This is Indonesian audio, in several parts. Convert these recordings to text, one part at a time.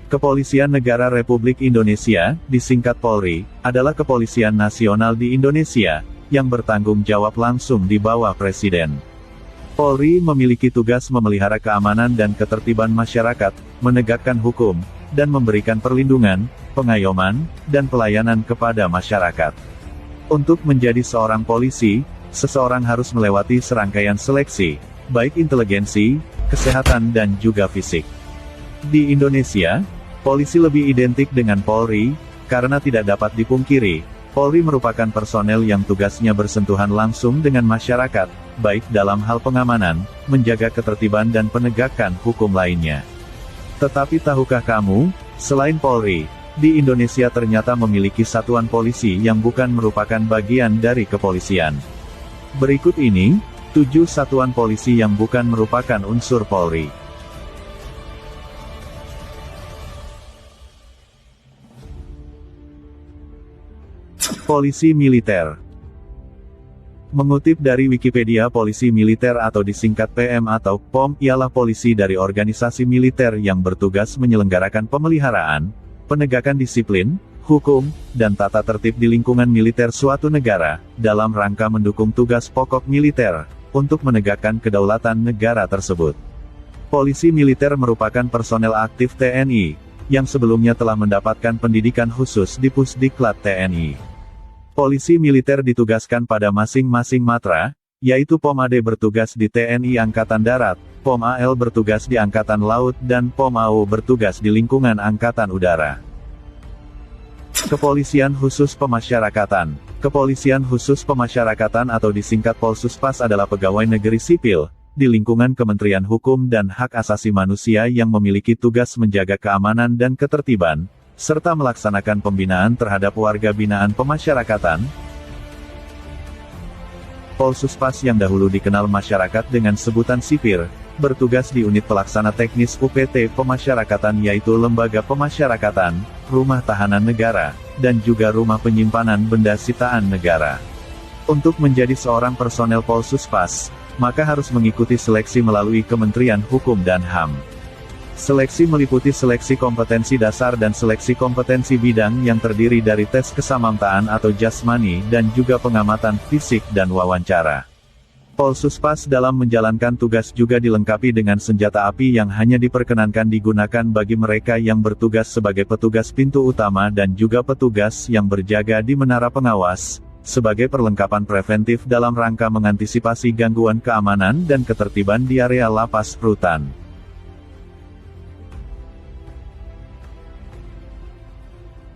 Kepolisian Negara Republik Indonesia, disingkat Polri, adalah kepolisian nasional di Indonesia, yang bertanggung jawab langsung di bawah Presiden. Polri memiliki tugas memelihara keamanan dan ketertiban masyarakat, menegakkan hukum, dan memberikan perlindungan, pengayoman, dan pelayanan kepada masyarakat. Untuk menjadi seorang polisi, seseorang harus melewati serangkaian seleksi, baik inteligensi, kesehatan dan juga fisik. Di Indonesia, polisi lebih identik dengan Polri, karena tidak dapat dipungkiri, Polri merupakan personel yang tugasnya bersentuhan langsung dengan masyarakat, baik dalam hal pengamanan, menjaga ketertiban dan penegakan hukum lainnya. Tetapi tahukah kamu, selain Polri, di Indonesia ternyata memiliki satuan polisi yang bukan merupakan bagian dari kepolisian. Berikut ini, 7 satuan polisi yang bukan merupakan unsur Polri. Polisi Militer. Mengutip dari Wikipedia, polisi militer atau disingkat PM atau POM, ialah polisi dari organisasi militer yang bertugas menyelenggarakan pemeliharaan, penegakan disiplin, hukum, dan tata tertib di lingkungan militer suatu negara, dalam rangka mendukung tugas pokok militer, untuk menegakkan kedaulatan negara tersebut. Polisi militer merupakan personel aktif TNI, yang sebelumnya telah mendapatkan pendidikan khusus di Pusdiklat TNI. Polisi militer ditugaskan pada masing-masing matra, yaitu POM AD bertugas di TNI Angkatan Darat, POM AL bertugas di Angkatan Laut dan POM AO bertugas di lingkungan Angkatan Udara. Kepolisian Khusus Pemasyarakatan. Kepolisian Khusus Pemasyarakatan atau disingkat Polsuspas adalah pegawai negeri sipil, di lingkungan Kementerian Hukum dan Hak Asasi Manusia yang memiliki tugas menjaga keamanan dan ketertiban, serta melaksanakan pembinaan terhadap warga binaan pemasyarakatan. Polsuspas yang dahulu dikenal masyarakat dengan sebutan Sipir, bertugas di unit pelaksana teknis UPT Pemasyarakatan yaitu Lembaga Pemasyarakatan, Rumah Tahanan Negara, dan juga Rumah Penyimpanan Benda Sitaan Negara. Untuk menjadi seorang personel Polsuspas, maka harus mengikuti seleksi melalui Kementerian Hukum dan HAM. Seleksi meliputi seleksi kompetensi dasar dan seleksi kompetensi bidang yang terdiri dari tes kesamaptaan atau jasmani dan juga pengamatan fisik dan wawancara. Polsuspas dalam menjalankan tugas juga dilengkapi dengan senjata api yang hanya diperkenankan digunakan bagi mereka yang bertugas sebagai petugas pintu utama dan juga petugas yang berjaga di menara pengawas, sebagai perlengkapan preventif dalam rangka mengantisipasi gangguan keamanan dan ketertiban di area lapas rutan.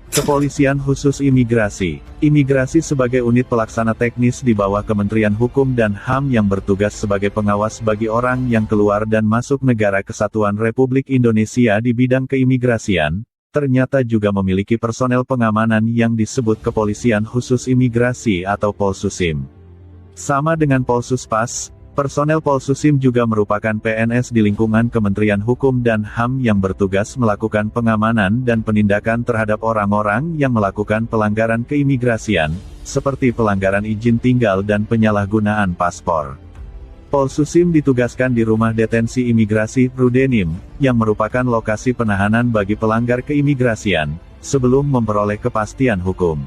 Kepolisian Khusus Imigrasi. Imigrasi sebagai unit pelaksana teknis di bawah Kementerian Hukum dan HAM yang bertugas sebagai pengawas bagi orang yang keluar dan masuk negara kesatuan Republik Indonesia di bidang keimigrasian, ternyata juga memiliki personel pengamanan yang disebut Kepolisian Khusus Imigrasi atau Polsusim. Sama dengan Polsuspas, personel Polsusim juga merupakan PNS di lingkungan Kementerian Hukum dan HAM yang bertugas melakukan pengamanan dan penindakan terhadap orang-orang yang melakukan pelanggaran keimigrasian, seperti pelanggaran izin tinggal dan penyalahgunaan paspor. Polsusim ditugaskan di Rumah Detensi Imigrasi, Rudenim, yang merupakan lokasi penahanan bagi pelanggar keimigrasian, sebelum memperoleh kepastian hukum.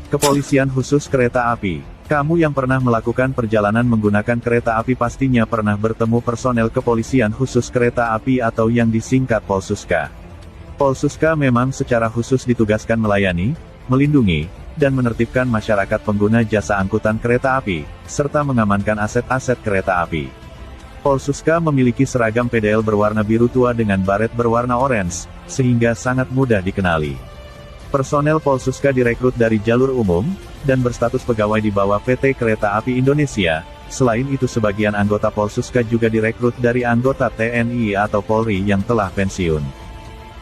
Kepolisian Khusus Kereta Api. Kamu yang pernah melakukan perjalanan menggunakan kereta api pastinya pernah bertemu personel Kepolisian Khusus Kereta Api atau yang disingkat Polsuska. Polsuska memang secara khusus ditugaskan melayani, melindungi, dan menertibkan masyarakat pengguna jasa angkutan kereta api, serta mengamankan aset-aset kereta api. Polsuska memiliki seragam PDL berwarna biru tua dengan baret berwarna orange, sehingga sangat mudah dikenali. Personel Polsuska direkrut dari jalur umum, dan berstatus pegawai di bawah PT Kereta Api Indonesia. Selain itu sebagian anggota Polsuska juga direkrut dari anggota TNI atau Polri yang telah pensiun.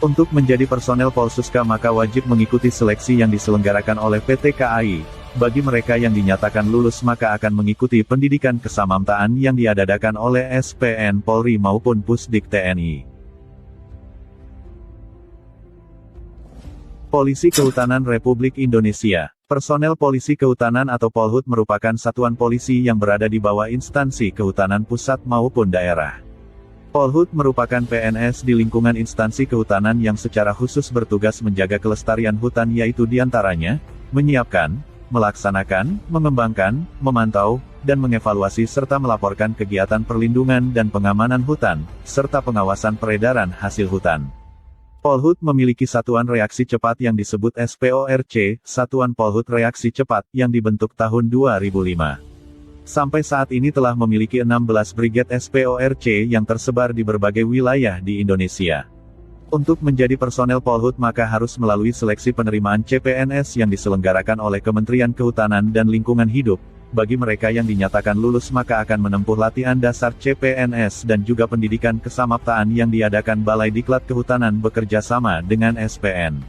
Untuk menjadi personel Polsuska maka wajib mengikuti seleksi yang diselenggarakan oleh PT KAI. Bagi mereka yang dinyatakan lulus maka akan mengikuti pendidikan kesamaptaan yang diadakan oleh SPN Polri maupun Pusdik TNI. Polisi Kehutanan Republik Indonesia. Personel Polisi Kehutanan atau Polhut merupakan satuan polisi yang berada di bawah instansi kehutanan pusat maupun daerah. Polhut merupakan PNS di lingkungan instansi kehutanan yang secara khusus bertugas menjaga kelestarian hutan, yaitu diantaranya, menyiapkan, melaksanakan, mengembangkan, memantau, dan mengevaluasi serta melaporkan kegiatan perlindungan dan pengamanan hutan, serta pengawasan peredaran hasil hutan. Polhut memiliki Satuan Reaksi Cepat yang disebut SPORC, Satuan Polhut Reaksi Cepat, yang dibentuk tahun 2005. Sampai saat ini telah memiliki 16 brigade SPORC yang tersebar di berbagai wilayah di Indonesia. Untuk menjadi personel Polhut maka harus melalui seleksi penerimaan CPNS yang diselenggarakan oleh Kementerian Kehutanan dan Lingkungan Hidup. Bagi mereka yang dinyatakan lulus maka akan menempuh latihan dasar CPNS dan juga pendidikan kesamaptaan yang diadakan Balai Diklat Kehutanan bekerja sama dengan SPN.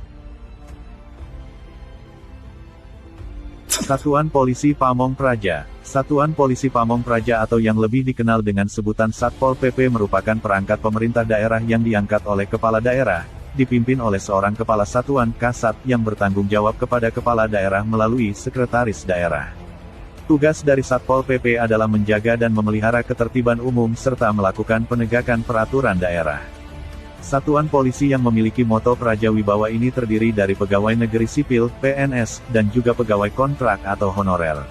Satuan Polisi Pamong Praja. Satuan Polisi Pamong Praja atau yang lebih dikenal dengan sebutan Satpol PP merupakan perangkat pemerintah daerah yang diangkat oleh kepala daerah, dipimpin oleh seorang kepala satuan Kasat yang bertanggung jawab kepada kepala daerah melalui sekretaris daerah. Tugas dari Satpol PP adalah menjaga dan memelihara ketertiban umum serta melakukan penegakan peraturan daerah. Satuan polisi yang memiliki moto Praja Wibawa ini terdiri dari pegawai negeri sipil, PNS, dan juga pegawai kontrak atau honorer.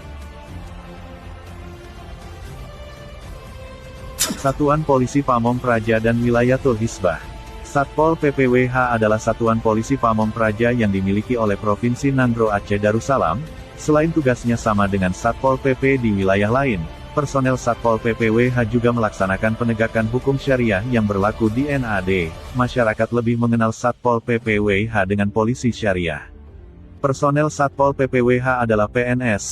Satuan Polisi Pamong Praja dan Wilayatul Hisbah. Satpol PPWH adalah satuan polisi Pamong Praja yang dimiliki oleh Provinsi Nanggro Aceh Darussalam. Selain tugasnya sama dengan Satpol PP di wilayah lain, personel Satpol PPWH juga melaksanakan penegakan hukum syariah yang berlaku di NAD. Masyarakat lebih mengenal Satpol PPWH dengan polisi syariah. Personel Satpol PPWH adalah PNS,